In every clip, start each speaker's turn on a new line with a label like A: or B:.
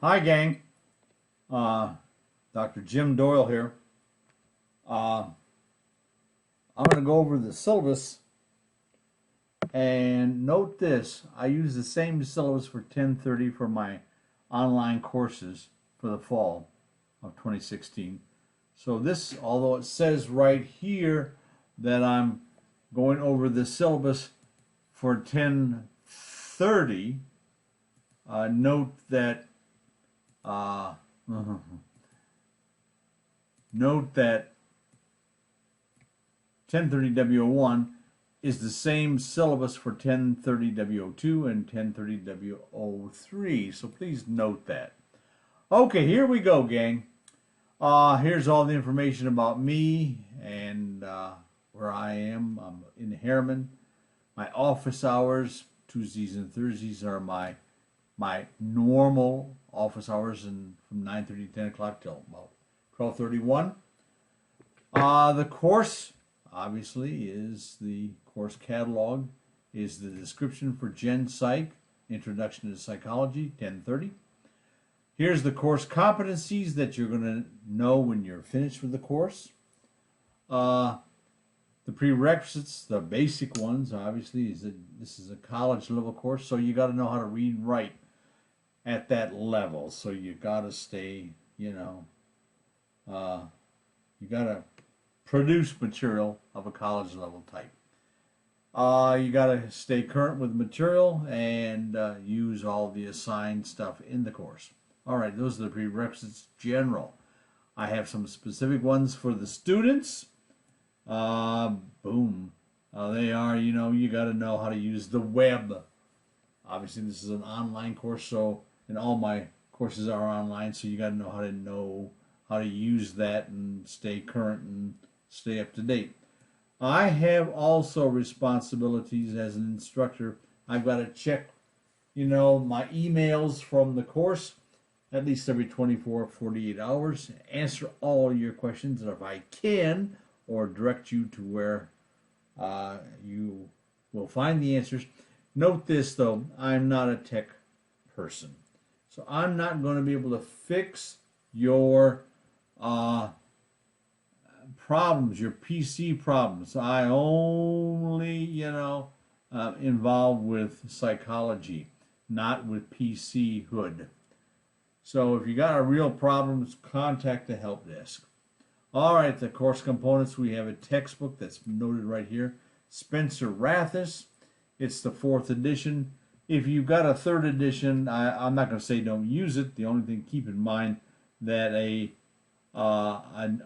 A: Hi, gang. Dr. Jim Doyle here. I'm going to go over the syllabus and note this. I use the same syllabus for 1030 for my online courses for the fall of 2016. So this, although it says right here that I'm going over the syllabus for 1030, note that note that 1030 W01 is the same syllabus for 1030 W02 and 1030 W03. So please note that. Okay, here we go, gang. Here's all the information about me and where I am. I'm in Harriman. My office hours, Tuesdays and Thursdays, are my normal office hours, and from 9:30 to 10 o'clock till about 12:31. The course, obviously, is the course catalog, is the description for Gen Psych, Introduction to Psychology, 1030. Here's the course competencies that you're going to know when you're finished with the course. The prerequisites, the basic ones, obviously, is that this is a college level course, so you got to know how to read and write at that level. So you got to stay, you got to produce material of a college level type. You got to stay current with material and use all the assigned stuff in the course. All right, those are the prerequisites general. I have some specific ones for the students. Boom. They are, you got to know how to use the web. Obviously, this is an online course, so, and all my courses are online, so you got to know how to use that and stay current and stay up to date. I have also responsibilities as an instructor. I've got to check, my emails from the course at least every 24 or 48 hours, answer all your questions, and if I can, or direct you to where you will find the answers. Note this, though, I'm not a tech person. So I'm not going to be able to fix your problems, your PC problems. I only, involved with psychology, not with PC hood. So if you got a real problem, contact the help desk. All right, the course components, we have a textbook that's noted right here. Spencer Rathis. It's the 4th edition. If you've got a 3rd edition, I'm not going to say don't use it. The only thing, keep in mind that a 3rd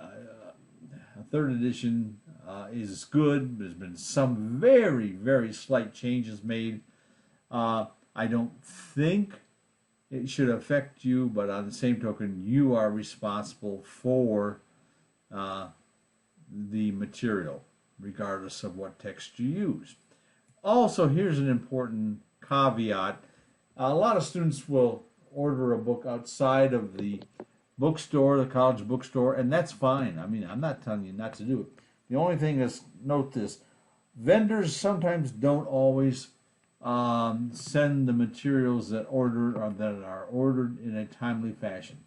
A: edition is good. There's been some very, very slight changes made. I don't think it should affect you, but on the same token, you are responsible for the material, regardless of what text you use. Also, here's an important caveat. A lot of students will order a book outside of the bookstore, the college bookstore, and that's fine. I mean, I'm not telling you not to do it. The only thing is, note this, vendors sometimes don't always send the materials that are ordered in a timely fashion.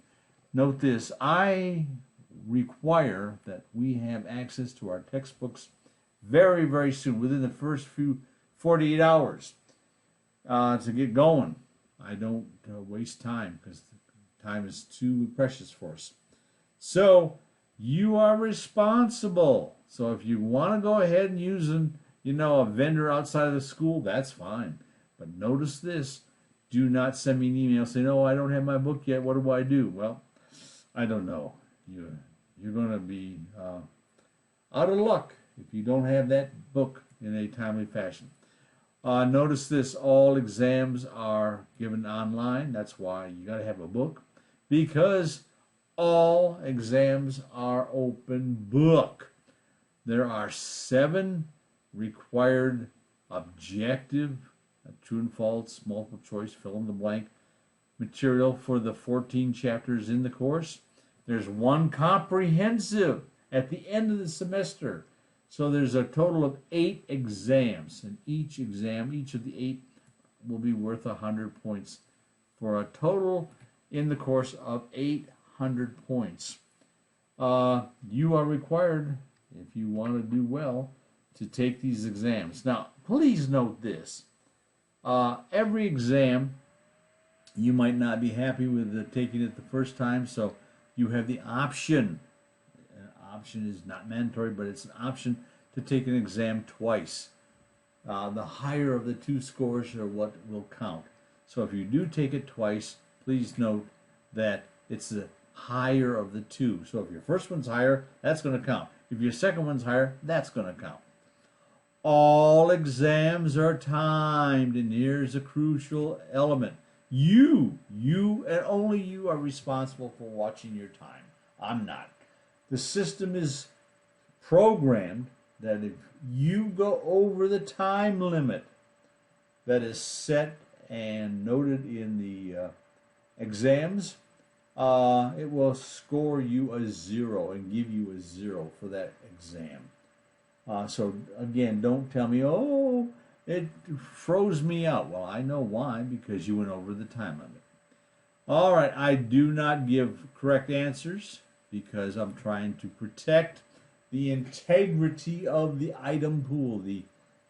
A: Note this, I require that we have access to our textbooks very, very soon, within the first 48 hours to get going. I don't waste time, because time is too precious for us. So you are responsible. So if you want to go ahead and use a vendor outside of the school, that's fine. But notice this, do not send me an email saying, "Oh, I don't have my book yet, what do I do?" Well, I don't know. You're going to be out of luck if you don't have that book in a timely fashion. Notice this, all exams are given online. That's why you got to have a book, because all exams are open book. There are 7 required objective, true and false, multiple choice, fill in the blank material for the 14 chapters in the course. There's 1 comprehensive at the end of the semester. So there's a total of 8 exams, and each of the 8 will be worth 100 points for a total in the course of 800 points. You are required, if you want to do well, to take these exams. Now, please note this. Every exam, you might not be happy with taking it the first time, so you have the option. Option is not mandatory, but it's an option to take an exam twice. The higher of the two scores are what will count. So if you do take it twice, please note that it's the higher of the two. So if your first one's higher, that's going to count. If your second one's higher, that's going to count. All exams are timed, and here's a crucial element. You and only you are responsible for watching your time. I'm not. The system is programmed that if you go over the time limit that is set and noted in the exams, it will score you a 0 and give you a 0 for that exam. So again, don't tell me, oh, it froze me out. Well, I know why, because you went over the time limit. All right, I do not give correct answers because I'm trying to protect the integrity of the item pool, the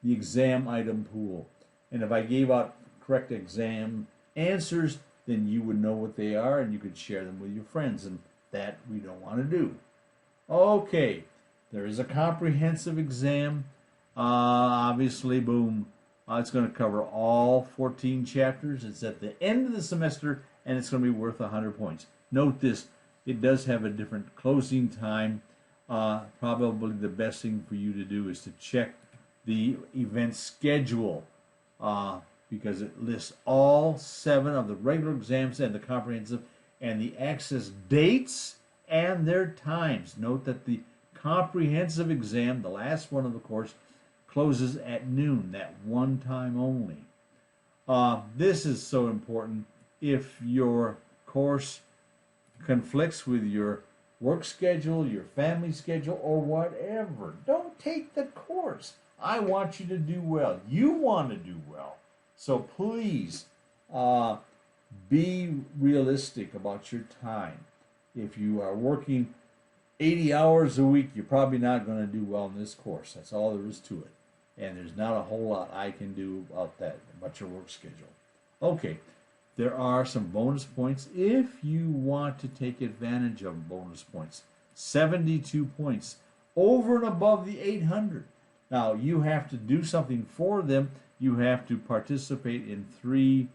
A: exam item pool. And if I gave out correct exam answers, then you would know what they are and you could share them with your friends, and that we don't want to do. Okay, there is a comprehensive exam. Obviously, boom, it's going to cover all 14 chapters. It's at the end of the semester, and it's going to be worth 100 points. Note this, it does have a different closing time. Probably the best thing for you to do is to check the event schedule because it lists all 7 of the regular exams and the comprehensive and the access dates and their times. Note that the comprehensive exam, the last one of the course, closes at noon, that one time only. This is so important. If your course conflicts with your work schedule, your family schedule, or whatever, don't take the course. I want you to do well. You want to do well. So please be realistic about your time. If you are working 80 hours a week, you're probably not going to do well in this course. That's all there is to it. And there's not a whole lot I can do about that, about your work schedule. Okay, there are some bonus points if you want to take advantage of bonus points. 72 points over and above the 800. Now, you have to do something for them. You have to participate in 3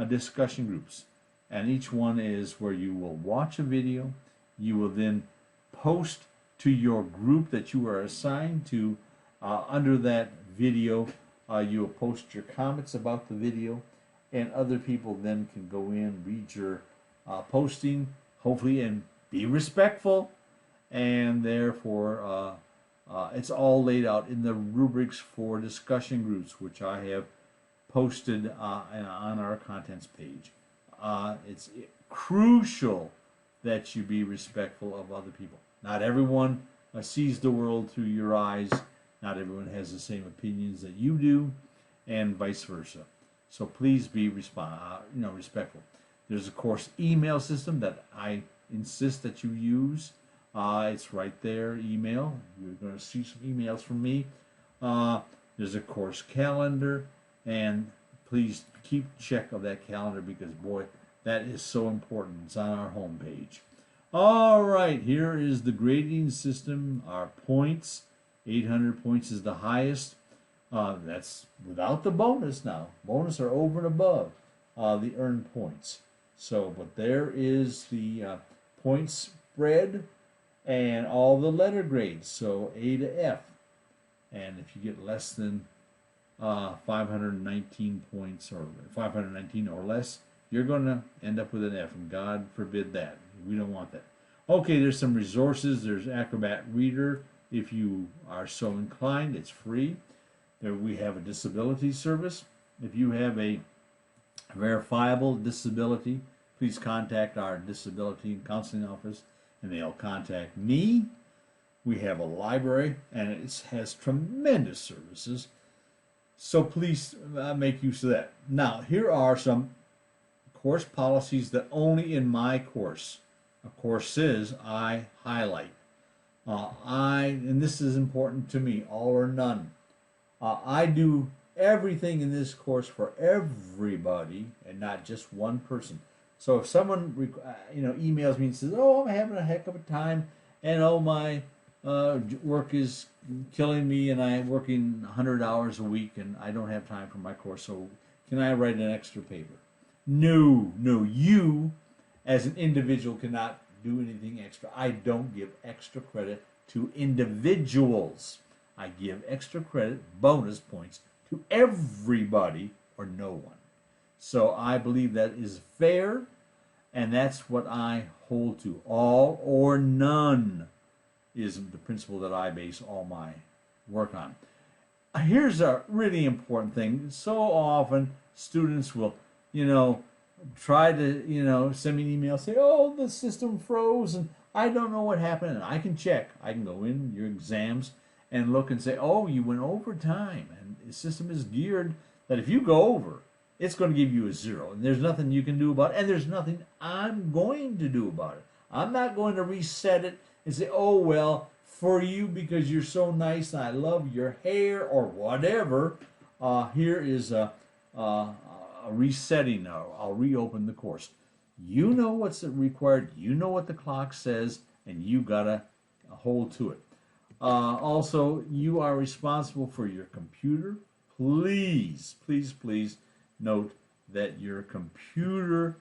A: discussion groups. And each one is where you will watch a video. You will then post to your group that you are assigned to. Under that video, you will post your comments about the video, and other people then can go in, read your posting, hopefully, and be respectful. And therefore, it's all laid out in the rubrics for discussion groups, which I have posted on our contents page. It's crucial that you be respectful of other people. Not everyone sees the world through your eyes. Not everyone has the same opinions that you do, and vice versa. So please be respectful. There's a course email system that I insist that you use. It's right there, email. You're going to see some emails from me. There's a course calendar, and please keep check of that calendar because, boy, that is so important. It's on our homepage. All right, here is the grading system, our points. 800 points is the highest. That's without the bonus now. Bonus are over and above the earned points. So, but there is the point spread and all the letter grades. So A to F. And if you get less than 519 points or 519 or less, you're going to end up with an F, and God forbid that. We don't want that. Okay, there's some resources. There's Acrobat Reader. If you are so inclined, it's free. There we have a disability service. If you have a verifiable disability, please contact our disability and counseling office, and they'll contact me. We have a library, and it has tremendous services. So please make use of that. Now, here are some course policies that only in my course, courses, I highlight. And this is important to me, all or none. I do everything in this course for everybody and not just one person. So if someone emails me and says, "Oh, I'm having a heck of a time, and oh my work is killing me, and I'm working 100 hours a week, and I don't have time for my course. So can I write an extra paper?" No, no, you as an individual cannot do anything extra. I don't give extra credit to individuals. I give extra credit, bonus points, to everybody or no one. So I believe that is fair, and that's what I hold to. All or none is the principle that I base all my work on. Here's a really important thing. So often students will, try to, send me an email, say, "Oh, the system froze and I don't know what happened." And I can check. I can go in your exams and look and say, "Oh, you went over time." And the system is geared that if you go over, it's going to give you a 0. And there's nothing you can do about it. And there's nothing I'm going to do about it. I'm not going to reset it and say, "Oh, well, for you because you're so nice and I love your hair," or whatever. Here is a resetting. I'll reopen the course. You know what's required. You know what the clock says, and you gotta hold to it. Also, you are responsible for your computer. Please, please, please note that your computer,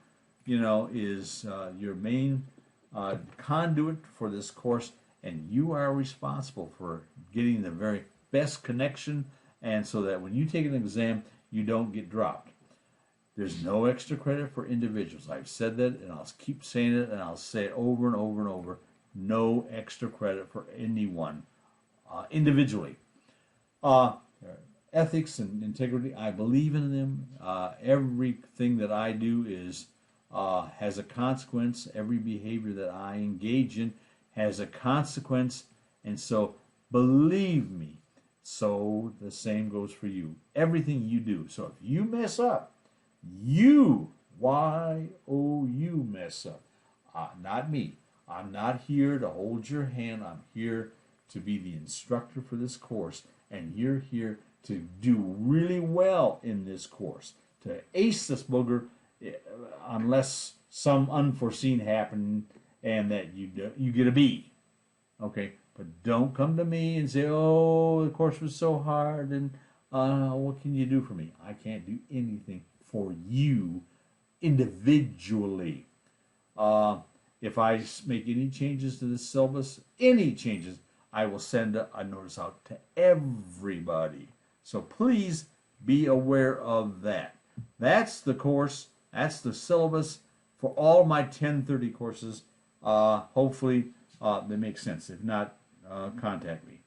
A: is your main conduit for this course, and you are responsible for getting the very best connection, and so that when you take an exam, you don't get dropped. There's no extra credit for individuals. I've said that, and I'll keep saying it, and I'll say it over and over and over. No extra credit for anyone individually. Ethics and integrity, I believe in them. Everything that I do has a consequence. Every behavior that I engage in has a consequence, and so believe me, so the same goes for you. Everything you do. So if you mess up, you mess up, not me. I'm not here to hold your hand. I'm here to be the instructor for this course, and you're here to do really well in this course, to ace this booger, unless some unforeseen happen and that you get a B. Okay, but don't come to me and say, "Oh, the course was so hard, and what can you do for me?" I can't do anything for you individually. If I make any changes to the syllabus, any changes, I will send a notice out to everybody. So please be aware of that. That's the course. That's the syllabus for all my 1030 courses. Hopefully they make sense. If not, contact me.